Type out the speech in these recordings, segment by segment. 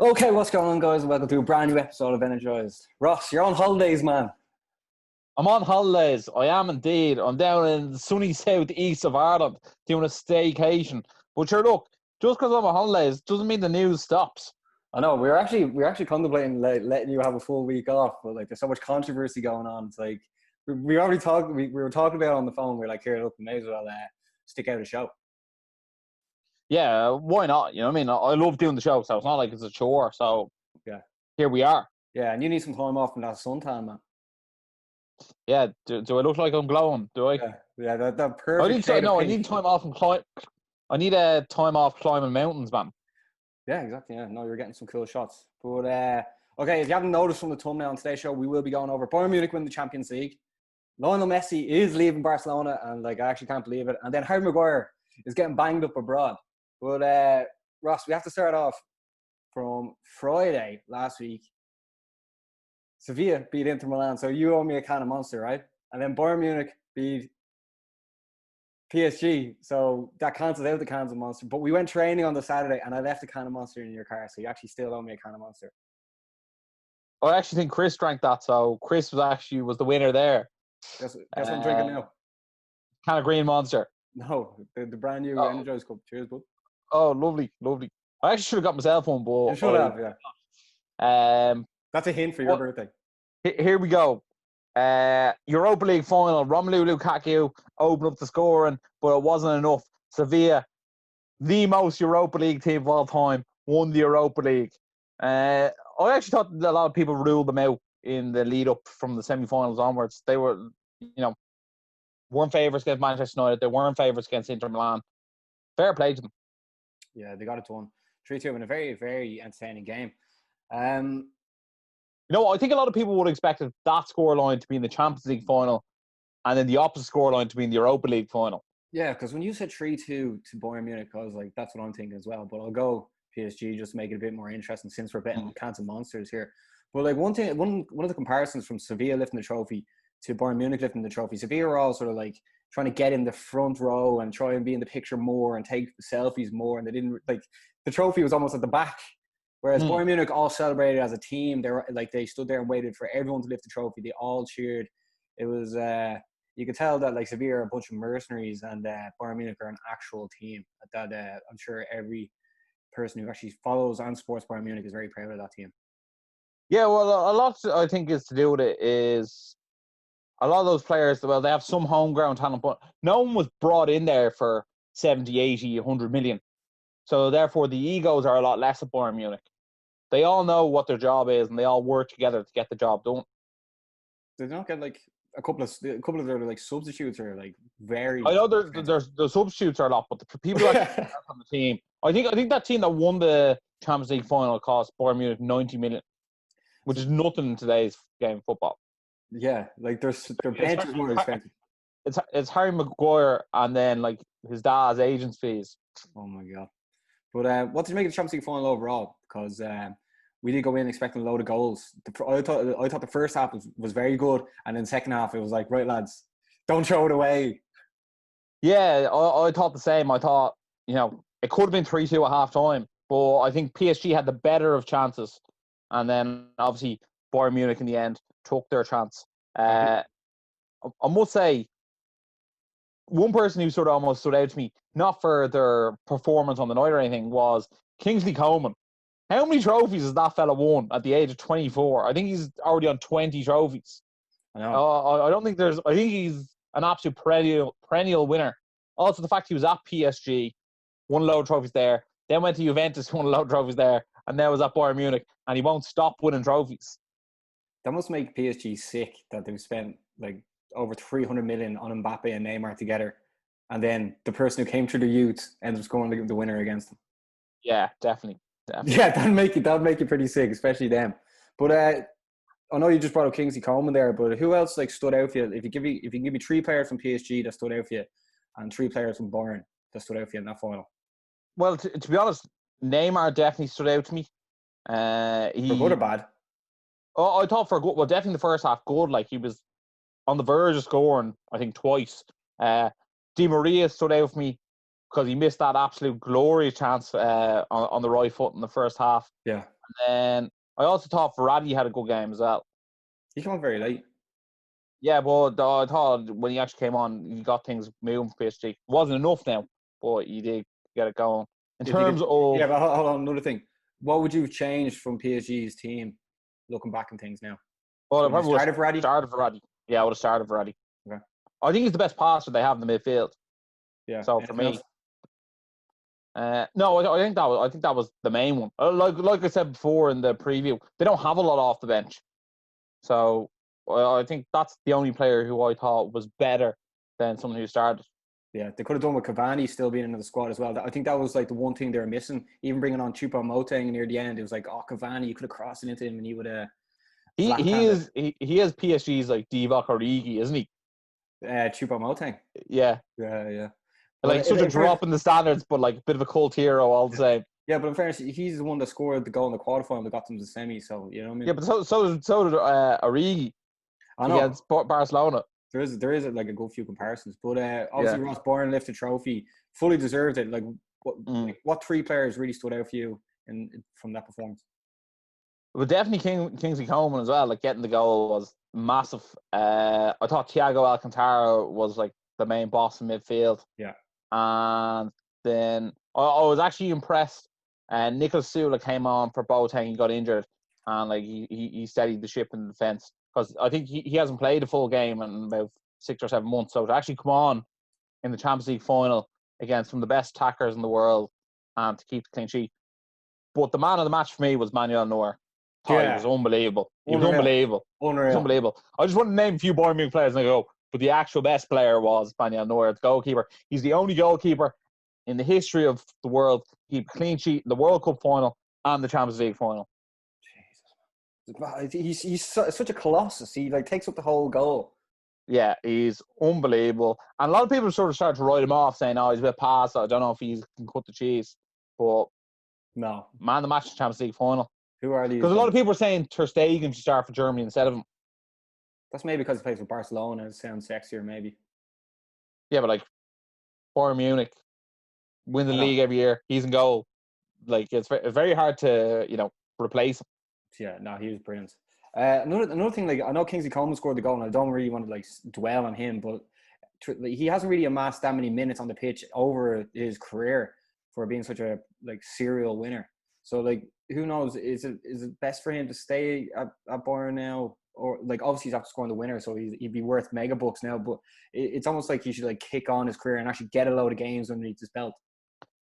Okay, what's going on, guys? Welcome to a brand new episode of Energized. Ross, you're on holidays, man. I'm on holidays. I am indeed. I'm down in the sunny southeast of Ireland doing a staycation. But sure, look, just because I'm on holidays doesn't mean the news stops. I know we're actually contemplating letting you have a full week off, but like there's so much controversy going on. It's like we already talked. We were talking about it on the phone. We're like, here, look, we may as well stick out a show. Yeah, why not? You know what I mean? I love doing the show, so it's not like it's a chore. So Yeah, here we are. yeah, and you need some time off from that suntan, man. Yeah, do I look like I'm glowing? Do I? Yeah, that perfect. I need time off from I need a time off climbing mountains, man. Yeah, exactly. Yeah, no, you're getting some cool shots. But okay, if you haven't noticed from the thumbnail on today's show, we will be going over Bayern Munich win the Champions League. Lionel Messi is leaving Barcelona, and like I actually can't believe it. And then Harry Maguire is getting banged up abroad. But Ross, we have to start off from Friday last week. Sevilla beat Inter Milan, so you owe me a can of Monster, right? And then Bayern Munich beat PSG, so that cancels out the cans of Monster. But we went training on the Saturday, and I left a can of Monster in your car, so you actually still owe me a can of Monster. I actually think Chris drank that, so Chris was the winner there. Guess what I'm drinking now? Can of Green Monster. No, the brand new Energized cup. Cheers, bud. Oh, lovely. I actually should have got myself one, but You should have, yeah. Um, That's a hint for your birthday. Here we go. Europa League final. Romelu Lukaku opened up the scoring, but it wasn't enough. Sevilla, the most Europa League team of all time, won the Europa League. I actually thought that a lot of people ruled them out in the lead up from the semi-finals onwards. They were, weren't favourites against Manchester United. They weren't favourites against Inter Milan. Fair play to them. Yeah, they got it done. 3-2 in a very, very entertaining game. I think a lot of people would have expected that scoreline to be in the Champions League final and then the opposite scoreline to be in the Europa League final. Yeah, because when you said 3-2 to Bayern Munich, I was like, that's what I'm thinking as well. But I'll go PSG just to make it a bit more interesting since we're betting cans of Monsters here. But like one of the comparisons from Sevilla lifting the trophy to Bayern Munich lifting the trophy, Sevilla were all sort of like trying to get in the front row and try and be in the picture more and take selfies more. And they didn't, like, the trophy was almost at the back. Whereas Bayern Munich all celebrated as a team. They were like, they stood there and waited for everyone to lift the trophy. They all cheered. It was you could tell that like Sevilla are a bunch of mercenaries and Bayern Munich are an actual team. That I'm sure every person who actually follows and supports Bayern Munich is very proud of that team. Yeah, well, a lot I think is to do with it is a lot of those players, well, they have some homegrown talent, but no one was brought in there for 70, 80, 100 million. So therefore the egos are a lot less at Bayern Munich. They all know what their job is and they all work together to get the job done. They don't get like a couple of their like substitutes are like very. I know the substitutes are a lot, but the people on the team, I think that team that won the Champions League final cost Bayern Munich 90 million, which is nothing in today's game of football. Yeah, like their bench is more expensive. It's Harry Maguire and then like his dad's agent's fees. Oh my god! But what did you make of the Champions League final overall? Because we did go in expecting a load of goals. I thought the first half was very good, and then second half it was like, right lads, don't throw it away. Yeah, I thought the same. I thought it could have been 3-2 at half time, but I think PSG had the better of chances, and then obviously Bayern Munich in the end took their chance. I must say, one person who sort of almost stood out to me, not for their performance on the night or anything, was Kingsley Coleman. How many trophies has that fella won at the age of 24? I think he's already on 20 trophies. I know. I think he's an absolute perennial winner. Also, the fact he was at PSG, won a load of trophies there, then went to Juventus, won a load of trophies there, and now was at Bayern Munich, and he won't stop winning trophies. That must make PSG sick that they've spent like over 300 million on Mbappe and Neymar together, and then the person who came through the youth ends up scoring the winner against them. Yeah, definitely. Yeah, that'd make it pretty sick, especially them. But I know you just brought up Kingsley Coleman there, but who else like stood out for you? If you can give me 3 players from PSG that stood out for you, and 3 players from Bayern that stood out for you in that final. Well, to be honest, Neymar definitely stood out to me. For good or bad? Oh, I thought for good. Well, definitely the first half good. Like he was on the verge of scoring, I think twice. Di Maria stood out for me because he missed that absolute glorious chance on the right foot in the first half. Yeah. then I also thought Verratti had a good game as well. He came on very late. Yeah, but I thought when he actually came on, he got things moving for PSG. It wasn't enough now, but he did get it going. In terms of... Yeah, but hold on, another thing. What would you have changed from PSG's team, looking back on things now? Well, I Would you probably started Verratti? started Verratti. Yeah, I would have started Verratti. Okay. I think he's the best passer they have in the midfield. Yeah. So for me... no, I think that was the main one. Like I said before in the preview, they don't have a lot off the bench. So I think that's the only player who I thought was better than someone who started. Yeah, they could have done with Cavani still being in the squad as well. I think that was like the one thing they were missing. Even bringing on Choupo-Moting near the end, it was like, oh, Cavani, you could have crossed it into him and he would have. He has PSG's like Divock Origi, isn't he? Choupo-Moting. Yeah. Yeah. Like such a drop in the standards, but like a bit of a cult hero all the same. Yeah, but in fairness, he's the one that scored the goal in the quarterfinal that got them to the semi. So you know what I mean. Yeah, but so did Origi against Barcelona. There is like a good few comparisons, but obviously Ross Bourne lifted the trophy, fully deserved it. Like what three players really stood out for you from that performance? Well, definitely Kingsley Coleman as well. Like getting the goal was massive. I thought Thiago Alcantara was like the main boss in midfield. Yeah, and then I was actually impressed. And Nicolas Sula came on for Boateng. He got injured, and like he steadied the ship in the defence because I think he hasn't played a full game in about 6 or 7 months. So to actually come on in the Champions League final against some of the best attackers in the world and to keep the clean sheet. But the man of the match for me was Manuel Neuer. He was unbelievable. He was unbelievable. Unreal. Unbelievable. I just want to name a few Bayern Munich players and I go, but the actual best player was Manuel Neuer, the goalkeeper. He's the only goalkeeper in the history of the world to keep a clean sheet in the World Cup final and the Champions League final. Jesus. He's such a colossus. He like takes up the whole goal. Yeah, he's unbelievable. And a lot of people sort of started to write him off saying, oh, he's a bit past. I don't know if he can cut the cheese. But no. Man of the match in the Champions League final. Who are these? Because a lot of people are saying Ter Stegen should start for Germany instead of him. That's maybe because he plays for Barcelona. It sounds sexier, maybe. Yeah, but like Bayern Munich win the league every year. He's in goal. Like it's very hard to replace him. Yeah, no, he was brilliant. Another thing, like I know Kingsley Coleman scored the goal, and I don't really want to like dwell on him, but he hasn't really amassed that many minutes on the pitch over his career for being such a like serial winner. So like, who knows? Is it best for him to stay at Bayern now, or like obviously he's after scoring the winner, so he'd be worth mega bucks now. But it's almost like he should like kick on his career and actually get a load of games underneath his belt.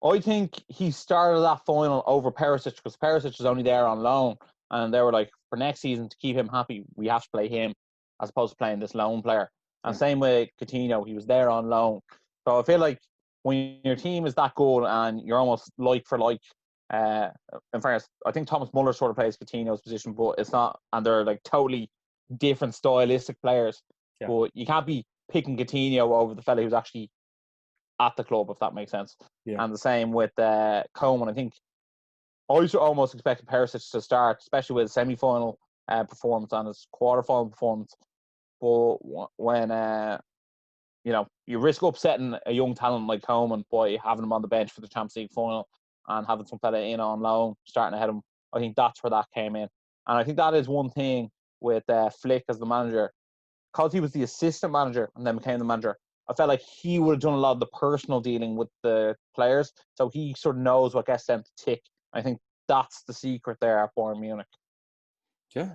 I think he started that final over Perisic because Perisic was only there on loan, and they were like, for next season to keep him happy, we have to play him as opposed to playing this loan player. And same with Coutinho, he was there on loan. So I feel like when your team is that good and you're almost like for like, in fairness, I think Thomas Muller sort of plays Coutinho's position, but it's not, and they're like totally different stylistic players. Yeah. But you can't be picking Coutinho over the fella who's actually at the club, if that makes sense. Yeah. And the same with Coleman. I think I should almost expect Perisic to start, especially with a semi-final performance and his quarter-final performance. But when you risk upsetting a young talent like Coleman by having him on the bench for the Champions League final and having some fella in on loan, starting ahead of him, I think that's where that came in. And I think that is one thing with Flick as the manager. Because he was the assistant manager and then became the manager, I felt like he would have done a lot of the personal dealing with the players. So he sort of knows what gets them to tick. I think that's the secret there at Bayern Munich. Yeah,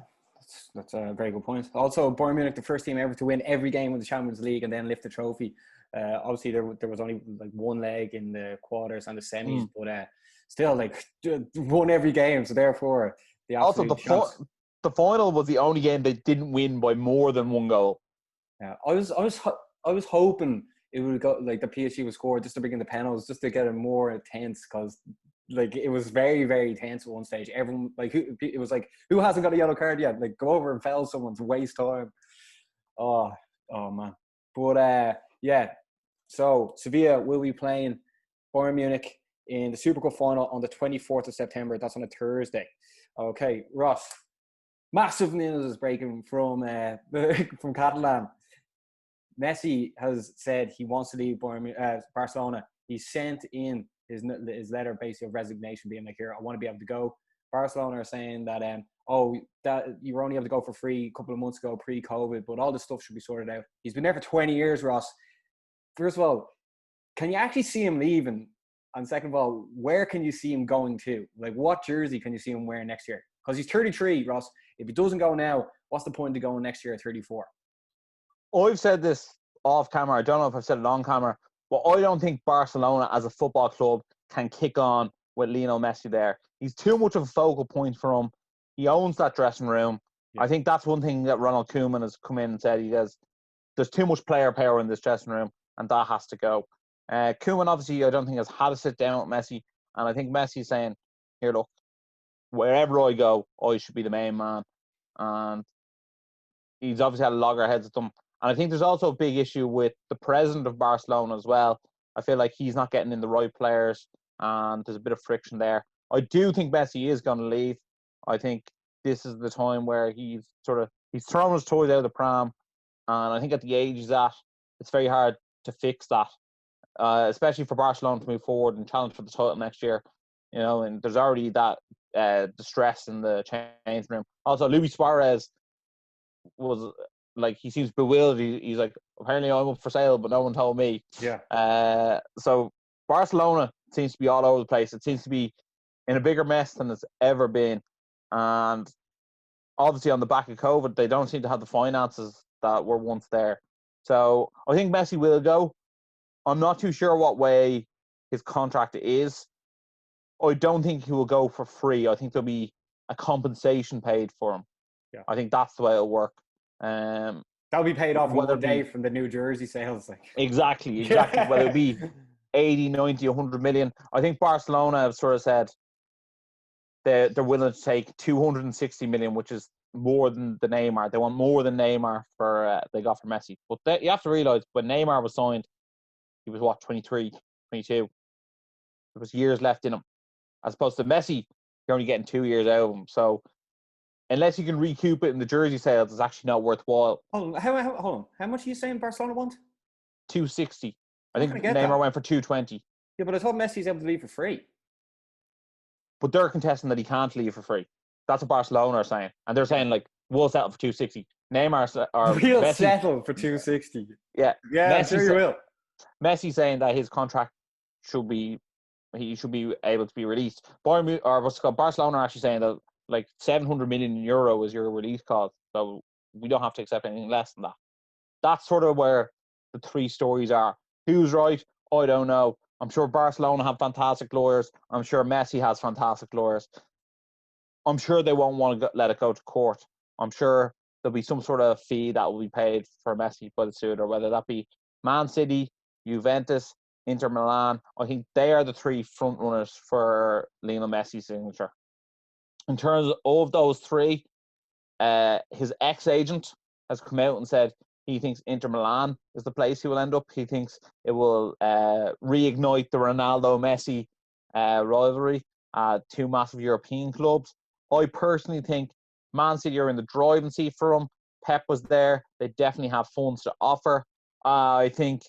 that's a very good point. Also, Bayern Munich, the first team ever to win every game of the Champions League and then lift the trophy. Obviously, there was only like one leg in the quarters and the semis, but still, like, won every game. So therefore, the final was the only game they didn't win by more than one goal. Yeah, I was hoping it would go like the PSG would score just to bring in the penalties, just to get it more tense, because like it was very, very tense at one stage. Everyone it was like, who hasn't got a yellow card yet? Like, go over and foul someone to waste time. Oh man. But yeah. So Sevilla will be playing Bayern Munich in the Super Cup final on the 24th of September. That's on a Thursday. Okay, Ross. Massive news is breaking from Catalan. Messi has said he wants to leave Barcelona. He sent in his letter basically of resignation, being like, here, I want to be able to go. Barcelona are saying that that you were only able to go for free a couple of months ago pre-COVID, but all this stuff should be sorted out. He's been there for 20 years, Ross. First of all, can you actually see him leaving? And second of all, where can you see him going to? Like, what jersey can you see him wearing next year? Because he's 33, Ross. If he doesn't go now, what's the point of going next year at 34? I've said this off camera. I don't know if I've said it on camera, but I don't think Barcelona as a football club can kick on with Lionel Messi there. He's too much of a focal point for him. He owns that dressing room. Yeah. I think that's one thing that Ronald Koeman has come in and said. He goes, there's too much player power in this dressing room, and that has to go. Koeman, obviously, I don't think has had to sit down with Messi, and I think Messi's saying, here, look, wherever I go, I should be the main man. And he's obviously had a loggerheads with them. And I think there's also a big issue with the president of Barcelona as well. I feel like he's not getting in the right players, and there's a bit of friction there. I do think Messi is going to leave. I think this is the time where he's thrown his toys out of the pram, and I think at the age he's at, it's very hard to fix that, especially for Barcelona to move forward and challenge for the title next year. You know, and there's already that distress in the change room. Also, Luis Suarez was like, he seems bewildered. He's like, apparently I'm up for sale, but no one told me. Yeah. So Barcelona seems to be all over the place. It seems to be in a bigger mess than it's ever been. And obviously on the back of COVID, they don't seem to have the finances that were once there. So I think Messi will go. I'm not too sure what way his contract is. I don't think he will go for free. I think there'll be a compensation paid for him. Yeah. I think that's the way it'll work. That'll be paid off in one day from the New Jersey sales. Exactly. Whether it'll be 80, 90, 100 million. I think Barcelona have sort of said they're willing to take 260 million, which is more than the Neymar. They want more than Neymar they got for Messi. But you have to realise, when Neymar was signed, he was, 23, 22. There was years left in him. As opposed to Messi, you're only getting 2 years out of him. So unless you can recoup it in the jersey sales, it's actually not worthwhile. Hold on. How much are you saying Barcelona want? 260. I think Neymar went for 220. Yeah, but I thought Messi's able to leave for free. But they're contesting that he can't leave for free. That's what Barcelona are saying. And they're saying, like, we'll settle for 260. Neymar or we'll Messi, settle for 260. Yeah. Yeah, sure you will. Messi saying that his contract he should be able to be released. Barcelona are actually saying that like 700 million euro is your release cost, so we don't have to accept anything less than that. That's sort of where the three stories are. Who's right? I don't know. I'm sure Barcelona have fantastic lawyers. I'm sure Messi has fantastic lawyers. I'm sure they won't want to let it go to court. I'm sure there'll be some sort of fee that will be paid for Messi by the suit, or whether that be Man City, Juventus, Inter Milan. I think they are the three front runners for Lionel Messi's signature. In terms of those three, his ex-agent has come out and said he thinks Inter Milan is the place he will end up. He thinks it will reignite the Ronaldo-Messi rivalry, two massive European clubs. I personally think Man City are in the driving seat for him. Pep was there. They definitely have funds to offer. I think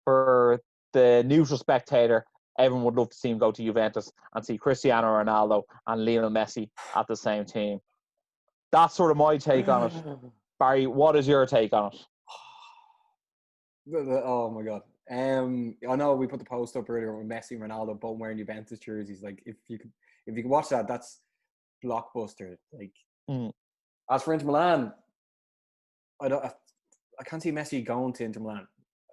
for the neutral spectator, everyone would love to see him go to Juventus and see Cristiano Ronaldo and Lionel Messi at the same team. That's sort of my take on it. Barry, what is your take on it? Oh my God. I know we put the post up earlier with Messi and Ronaldo both wearing Juventus jerseys. Like, if you could watch that, that's blockbuster. Like, as for Inter Milan, I can't see Messi going to Inter Milan.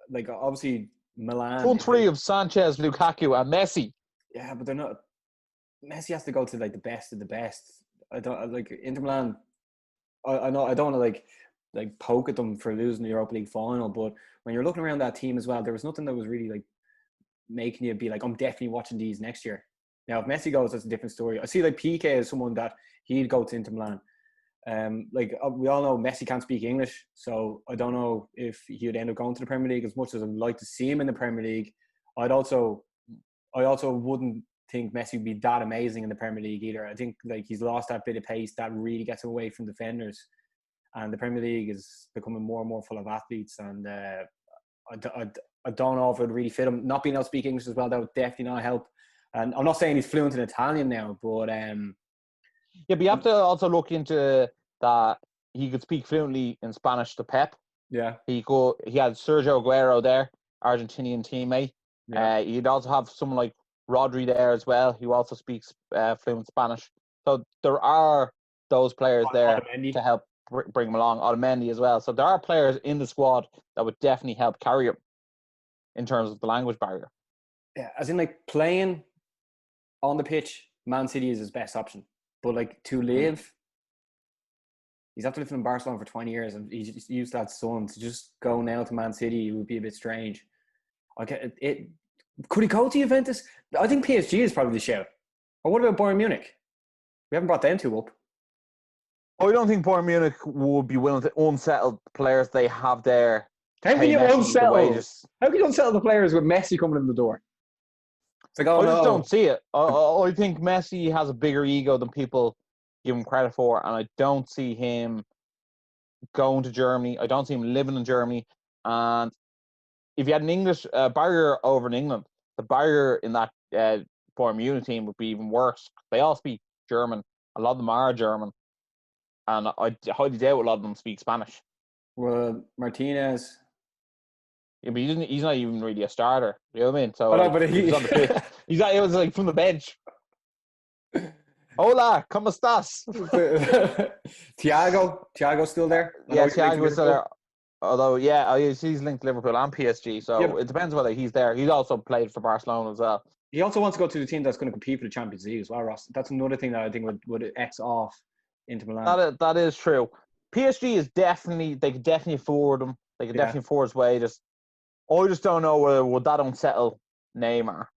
Like, obviously Milan. Front three of Sanchez, Lukaku, and Messi. Yeah, but they're not. Messi has to go to like the best of the best. I don't like Inter Milan. I know I don't want to like poke at them for losing the Europa League final, but when you're looking around that team as well, there was nothing that was really like making you be like, I'm definitely watching these next year. Now, if Messi goes, that's a different story. I see like PK as someone that he'd go to Inter Milan. Like we all know Messi can't speak English, so I don't know if he would end up going to the Premier League. As much as I'd like to see him in the Premier League, I also wouldn't think Messi would be that amazing in the Premier League either. I think like he's lost that bit of pace that really gets him away from defenders, and the Premier League is becoming more and more full of athletes. And I don't know if it would really fit him. Not being able to speak English as well, that would definitely not help. And I'm not saying he's fluent in Italian now, but Yeah, but you have to also look into that he could speak fluently in Spanish to Pep. Yeah. He had Sergio Aguero there, Argentinian teammate. Yeah. You'd also have someone like Rodri there as well, who also speaks fluent Spanish. So there are those players there Otamendi. to help bring him along. Otamendi as well. So there are players in the squad that would definitely help carry him in terms of the language barrier. Yeah, as in like playing on the pitch, Man City is his best option. But like to live, he's after living in Barcelona for 20 years and he's used that son to just go now to Man City would be a bit strange. Okay, could he go to Juventus? I think PSG is probably the shout. Or what about Bayern Munich? We haven't brought them two up. I don't think Bayern Munich would be willing to unsettle the players they have there. How can you unsettle? How can you unsettle the players with Messi coming in the door? It's like, I just don't see it. I think Messi has a bigger ego than people give him credit for, and I don't see him going to Germany. I don't see him living in Germany. And if you had an English barrier over in England, the barrier in that Bayern Munich team would be even worse. They all speak German. A lot of them are German. And I highly doubt a lot of them speak Spanish. Well, Martinez. Yeah, but he's not even really a starter. You know what I mean? So but he's on the pitch. It was like from the bench. Hola, ¿cómo estás? Thiago's still there? Yeah, Thiago's still there. Although, he's linked to Liverpool and PSG, so it depends whether he's there. He's also played for Barcelona as well. He also wants to go to the team that's going to compete for the Champions League as well, Ross. That's another thing that I think would X off into Milan. That is true. PSG is they could definitely afford him. They could definitely afford his wages. I just don't know whether would that unsettle Neymar.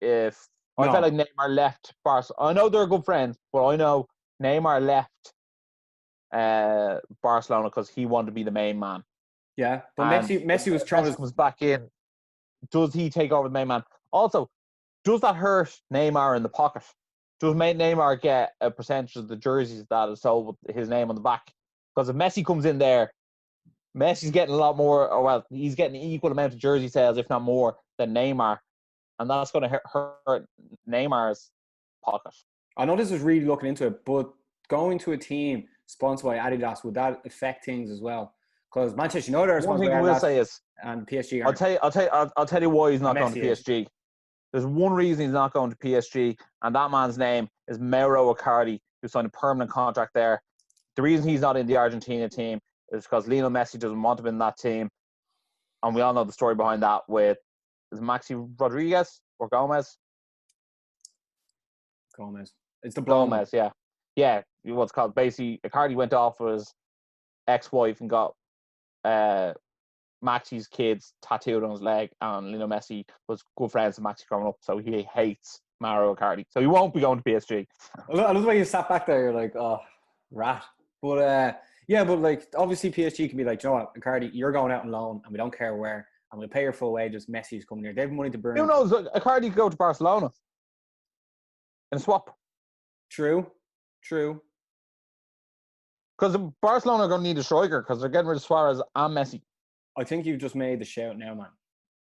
I felt like Neymar left Barcelona. I know they're good friends, but I know Neymar left Barcelona because he wanted to be the main man. Yeah, but Messi was trying to comes back in. Does he take over the main man? Also, does that hurt Neymar in the pocket? Does Neymar get a percentage of the jerseys that is sold with his name on the back? Because if Messi comes in there, Messi's getting a lot more, he's getting an equal amount of jersey sales, if not more, than Neymar. And that's going to hurt Neymar's pocket. I know this is really looking into it, but going to a team sponsored by Adidas, would that affect things as well? Because Manchester United are sponsored by Adidas. One thing I will say is, and PSG aren't. I'll tell you why he's not going to PSG. There's one reason he's not going to PSG, and that man's name is Mauro Icardi, who signed a permanent contract there. The reason he's not in the Argentina team is because Lionel Messi doesn't want him in that team. And we all know the story behind that with Maxi Rodriguez or Gomez? Gomez. It's the blonde. Gomez, yeah. Yeah, what's called. Basically, Icardi went off with his ex-wife and got Maxi's kids tattooed on his leg, and Lionel Messi was good friends with Maxi growing up, so he hates Mauro Icardi. So he won't be going to PSG. I love the way you sat back there. You're like, oh, rat. But but like obviously PSG can be like, you know what, Icardi, you're going out on loan, and we don't care where, and we'll pay your full wages. Messi's coming here. They have money to burn. Who knows? Icardi could go to Barcelona in a swap. True. Because Barcelona are going to need a striker because they're getting rid of Suarez and Messi. I think you've just made the shout now, man.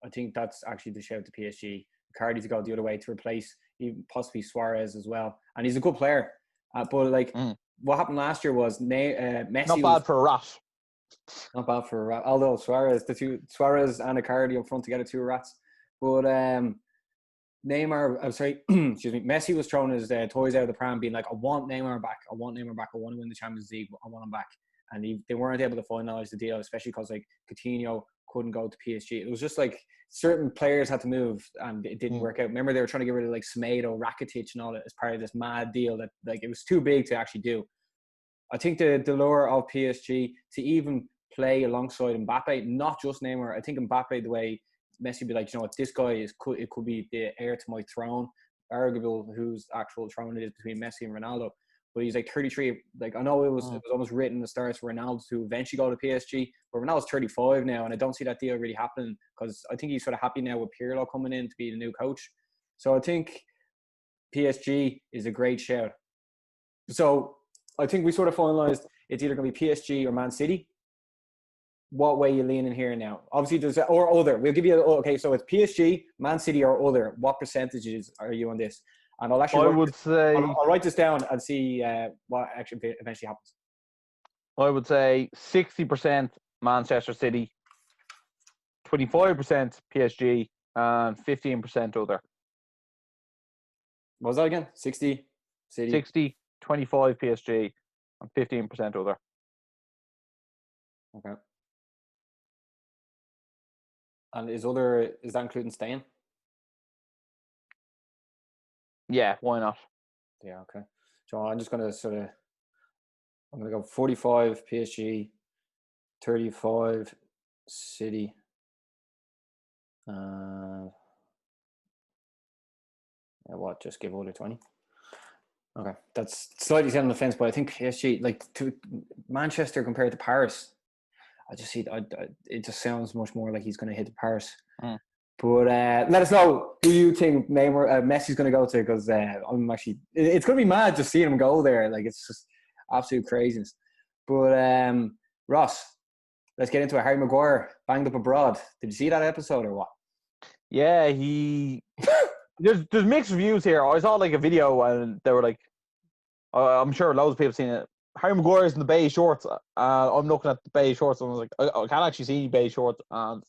I think that's actually the shout to PSG. Icardi to go the other way to replace even possibly Suarez as well. And he's a good player. But like what happened last year was Messi. Not bad for a rat. Not bad for a rat. Although Suarez and Icardi up front together, two rats. But Messi was throwing his toys out of the pram, being like, I want Neymar back. I want to win the Champions League. I want him back. And they weren't able to finalise the deal, especially because like Coutinho couldn't go to PSG. It was just like certain players had to move and it didn't work out. Remember, they were trying to get rid of like Semedo, Rakitic and all that as part of this mad deal that like it was too big to actually do. I think the lure of PSG to even play alongside Mbappe, not just Neymar. I think Mbappe, the way Messi would be like, you know what, this guy could be the heir to my throne, arguable whose actual throne it is between Messi and Ronaldo. But he's like 33. Like I know it was almost written in the stars for Ronaldo to eventually go to PSG, but Ronaldo's 35 now, and I don't see that deal really happening because I think he's sort of happy now with Pirlo coming in to be the new coach. So I think PSG is a great shout. So I think we sort of finalised it's either going to be PSG or Man City. What way are you leaning here now? Obviously, there's or other. We'll give you okay. So it's PSG, Man City, or other. What percentages are you on this? And I'll actually I would say I'll write this down and see what actually eventually happens. I would say 60% Manchester City, 25% PSG, and 15% other. What was that again? 60 City. 60, 25 PSG, and 15% other. Okay. And is that including staying? Yeah, why not? Yeah, okay. So I'm just gonna go 45 PSG, 35 City. Just give over 20. Okay, that's slightly on the fence, but I think PSG, like to Manchester compared to Paris, I just see it just sounds much more like he's going to hit Paris. Mm. But let us know who you think Messi's going to go to, because I'm actually it's going to be mad just seeing him go there. Like it's just absolute craziness. But Ross, let's get into it. Harry Maguire banged up abroad. Did you see that episode or what? Yeah, there's mixed reviews here. I saw like a video and they were like, I'm sure loads of people have seen it. Harry Maguire's in the beige shorts. I'm looking at the beige shorts and I was like, I can't actually see beige shorts. And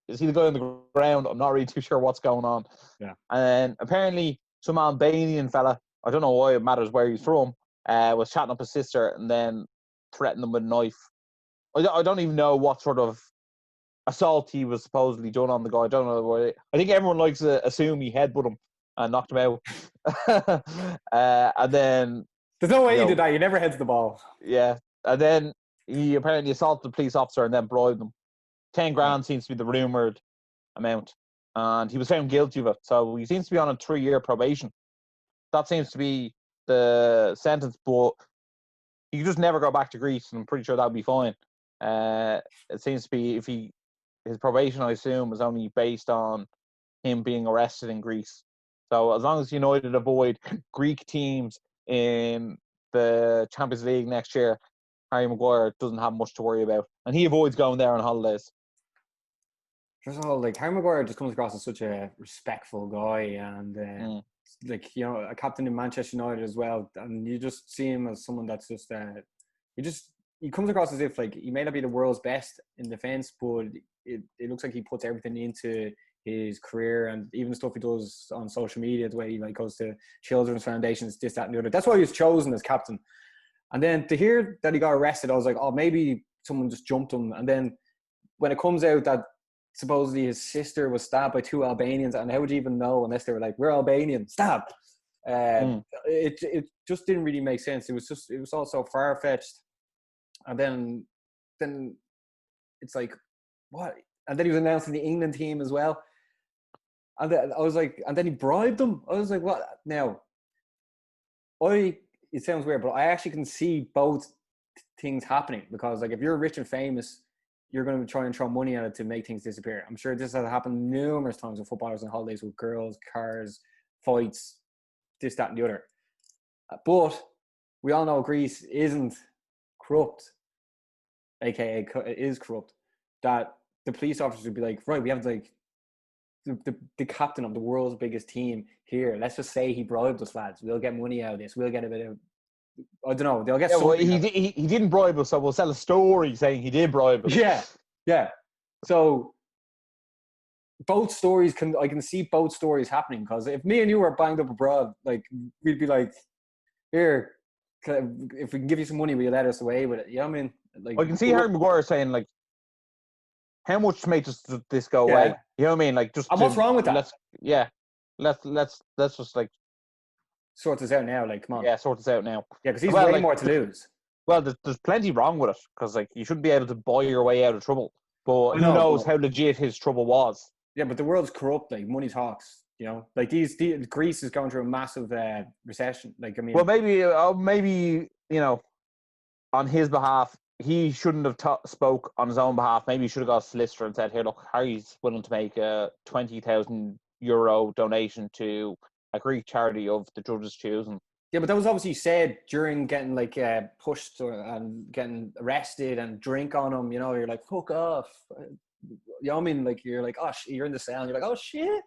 is he the guy on the ground? I'm not really too sure what's going on. Yeah. And then apparently some Albanian fella, I don't know why it matters where he's from, was chatting up his sister and then threatened him with a knife. I don't even know what sort of assault he was supposedly done on the guy. I don't know why. I think everyone likes to assume he headbutted him and knocked him out. And then there's no way he did that. He never heads the ball. Yeah. And then he apparently assaulted the police officer and then bribed him. 10 grand seems to be the rumoured amount. And he was found guilty of it. So he seems to be on a 3-year probation. That seems to be the sentence, but he could just never go back to Greece, and I'm pretty sure that would be fine. It seems to be his probation, I assume, is only based on him being arrested in Greece. So as long as United avoid Greek teams in the Champions League next year, Harry Maguire doesn't have much to worry about. And he avoids going there on holidays. First of all, like Harry Maguire just comes across as such a respectful guy, and a captain in Manchester United as well. And you just see him as someone that's just he comes across as if like he may not be the world's best in defence, but it looks like he puts everything into his career, and even the stuff he does on social media, the way he like goes to children's foundations, this, that, and the other. That's why he was chosen as captain. And then to hear that he got arrested, I was like, oh, maybe someone just jumped him. And then when it comes out that supposedly his sister was stabbed by 2 Albanians, and how would you even know unless they were like, we're Albanian, stab. It just didn't really make sense. It was all so far-fetched. And then it's like, what? And then he was announcing the England team as well. And then I was like, and then he bribed them. I was like, what? Now, it sounds weird, but I actually can see both things happening, because like if you're rich and famous, you're going to try and throw money at it to make things disappear. I'm sure this has happened numerous times with footballers on holidays, with girls, cars, fights, this, that, and the other. But we all know Greece isn't corrupt, aka is corrupt, that the police officers would be like, right, we have like the captain of the world's biggest team here. Let's just say he bribed us, lads. We'll get money out of this. We'll get a bit of, I don't know. They'll get something. Well, he didn't bribe us, so we'll sell a story saying he did bribe us. Yeah. So both stories I can see both stories happening, because if me and you were banged up abroad, like we'd be like, here, if we can give you some money, will you let us away with it? You know what I mean? Like, I can see Harry Maguire saying like, how much to make this go away? You know what I mean? Like, just and what's wrong with that? Let's just like sort this out now. Like, come on. Yeah, sort this out now. Yeah, because he's way more to lose. Well, there's plenty wrong with it, because like you shouldn't be able to buy your way out of trouble. But who knows how legit his trouble was? Yeah, but the world's corrupt. Like, money talks. You know, like Greece is going through a massive recession. Like, I mean, well, maybe on his behalf, he shouldn't have spoke on his own behalf. Maybe he should have got a solicitor and said, "Here, look, Harry's willing to make a €20,000 donation to a Greek charity of the judge's choosing." Yeah, but that was obviously said during getting like pushed and getting arrested and drink on him. You know, you're like, fuck off. You know what I mean? Like, you're like, oh, you're in the cell and you're like, oh shit,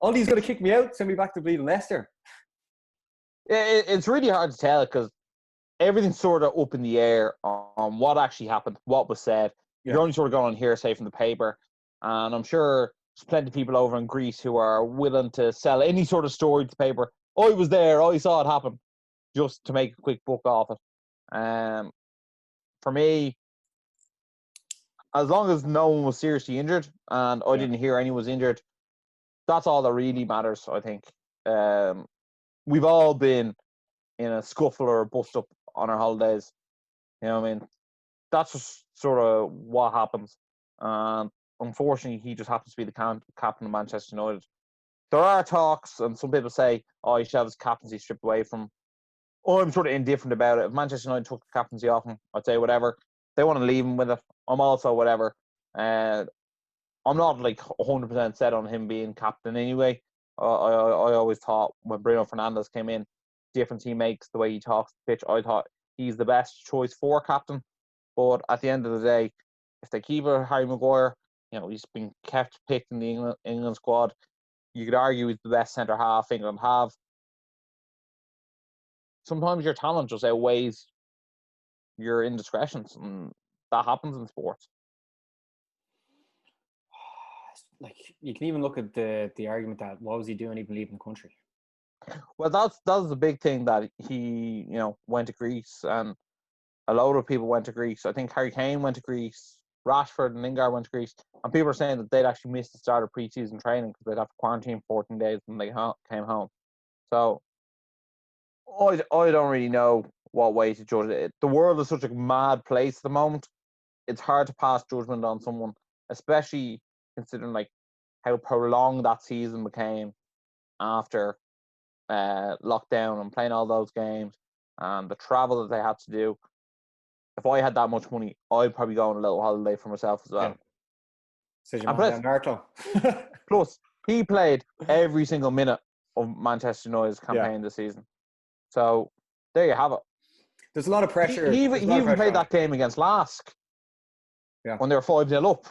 Aldi's gonna kick me out, send me back to bleeding Leicester. It's really hard to tell because everything's sort of up in the air on what actually happened, what was said. You're only sort of going on hearsay from the paper. And I'm sure there's plenty of people over in Greece who are willing to sell any sort of story to the paper. I was there, I saw it happen, just to make a quick buck off it. For me, as long as no one was seriously injured and I didn't hear anyone was injured, that's all that really matters, I think. We've all been in a scuffle or a bust up on our holidays. You know what I mean? That's just sort of what happens. And unfortunately, he just happens to be the captain of Manchester United. There are talks, and some people say, he should have his captaincy stripped away from him. I'm sort of indifferent about it. If Manchester United took the captaincy off him, I'd say whatever. They want to leave him with it. I'm also whatever. I'm not like 100% set on him being captain anyway. I always thought when Bruno Fernandes came in, difference he makes, the way he talks the pitch, I thought he's the best choice for captain. But at the end of the day, if they keep Harry Maguire, he's been picked in the England squad. You could argue he's the best centre half England have. Sometimes your talent just outweighs your indiscretions, and that happens in sports. Like, you can even look at the argument that what was he doing even leaving the country? Well, that's the big thing, that he went to Greece, and a load of people went to Greece. I think Harry Kane went to Greece, Rashford and Lingard went to Greece, and people are saying that they'd actually missed the start of pre-season training because they'd have to quarantine 14 days when they came home. So I don't really know what way to judge it. The world is such a mad place at the moment. It's hard to pass judgment on someone, especially considering like how prolonged that season became after lockdown and playing all those games and the travel that they had to do. If I had that much money, I'd probably go on a little holiday for myself as well. Plus, he played every single minute of Manchester United's campaign this season. So there you have it. There's a lot of pressure. He even played that game against Lask when they were 5-0 up.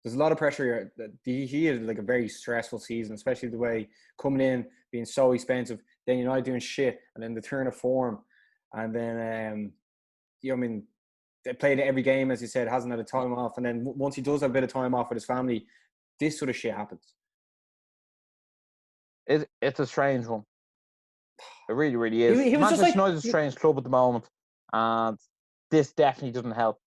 There's a lot of pressure here. He had like a very stressful season, especially the way coming in, being so expensive, then United doing shit, and then the turn of form. And then, they played every game, as you said, hasn't had a time off. And then once he does have a bit of time off with his family, this sort of shit happens. It's a strange one. It really, really is. Manchester United's a strange club at the moment, and this definitely doesn't help.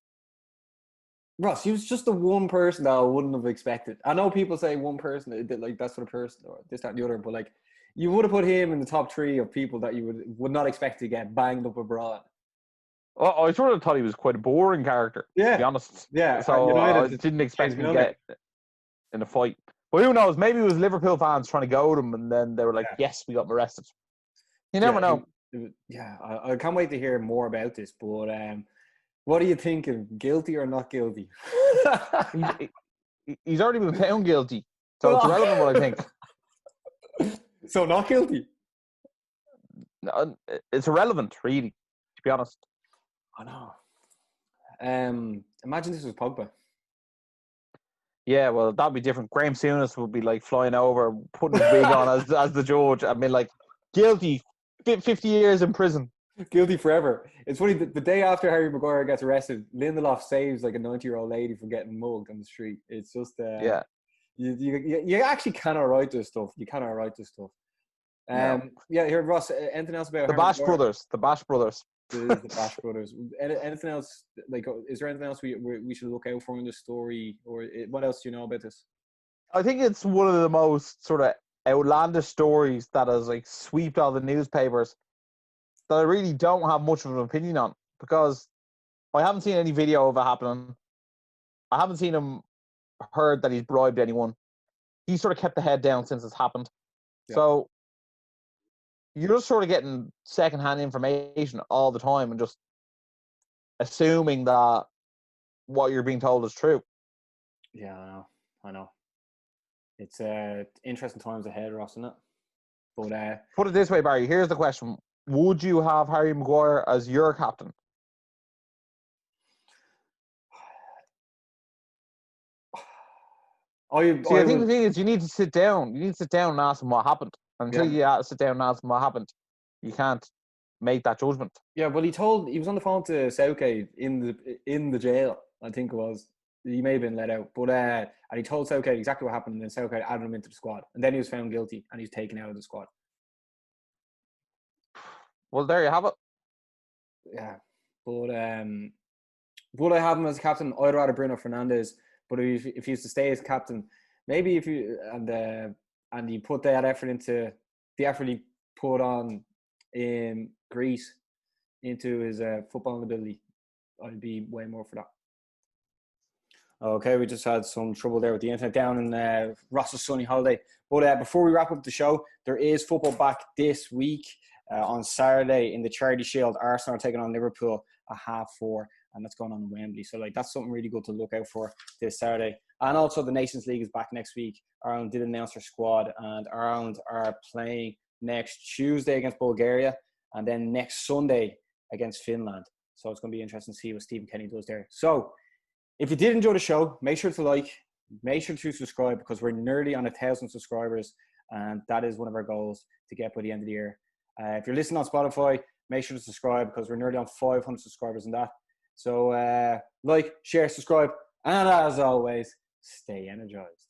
Ross, he was just the one person that I wouldn't have expected. I know people say one person, like that sort of person, or this, that, and the other, but like you would have put him in the top 3 of people that you would not expect to get banged up abroad. Well, I sort of thought he was quite a boring character, to be honest. Yeah. So I didn't expect him to get in a fight. But who knows? Maybe it was Liverpool fans trying to goad him, and then they were like, yes, we got him arrested. You never know. I can't wait to hear more about this. But what are you thinking? Guilty or not guilty? He's already been found guilty. So it's irrelevant what I think. So not guilty? No, it's irrelevant, really, to be honest. I know. Imagine this was Pogba. Yeah, well, that'd be different. Graham Souness would be like flying over, putting his wig on as the judge. I mean, like, guilty, 50 years in prison. Guilty forever. It's funny, the day after Harry Maguire gets arrested, Lindelof saves like a 90-year-old lady from getting mugged on the street. It's just, you actually cannot write this stuff. You cannot write this stuff. Here, Ross, anything else about The Bash Brothers? The Bash Brothers. The Bash Brothers. Anything else? Like, is there anything else we should look out for in this story, or what else do you know about this? I think it's one of the most sort of outlandish stories that has like swept all the newspapers that I really don't have much of an opinion on, because I haven't seen any video of it happening. I haven't seen him heard that he's bribed anyone. He sort of kept the head down since it's happened. Yeah. So you're just sort of getting secondhand information all the time and just assuming that what you're being told is true. Yeah, I know. It's interesting times ahead, Ross, isn't it? But put it this way, Barry. Here's the question: would you have Harry Maguire as your captain? I think the thing is, you need to sit down. You need to sit down and ask him what happened. Until you sit down and ask him what happened, You can't make that judgment. Yeah, well, he was on the phone to Southgate in the jail, I think it was. He may have been let out, but and he told Southgate exactly what happened, and then Southgate added him into the squad, and then he was found guilty, and he's taken out of the squad. Well, there you have it. Yeah, but would I have him as captain? I'd rather Bruno Fernandes, but if he used to stay as captain, maybe if you and he put that effort into the effort he put on in Greece into his footballing ability, I'd be way more for that. Okay, we just had some trouble there with the internet down in Ross's sunny holiday. But before we wrap up the show, there is football back this week on Saturday in the Charity Shield. Arsenal are taking on Liverpool at 4:30, and that's going on in Wembley. So that's something really good to look out for this Saturday. And also the Nations League is back next week. Ireland did announce their squad, and Ireland are playing next Tuesday against Bulgaria, and then next Sunday against Finland. So it's going to be interesting to see what Stephen Kenny does there. So if you did enjoy the show, make sure to like, make sure to subscribe, because we're nearly on 1,000 subscribers, and that is one of our goals to get by the end of the year. If you're listening on Spotify, make sure to subscribe, because we're nearly on 500 subscribers in that. So like, share, subscribe, and as always, stay energized.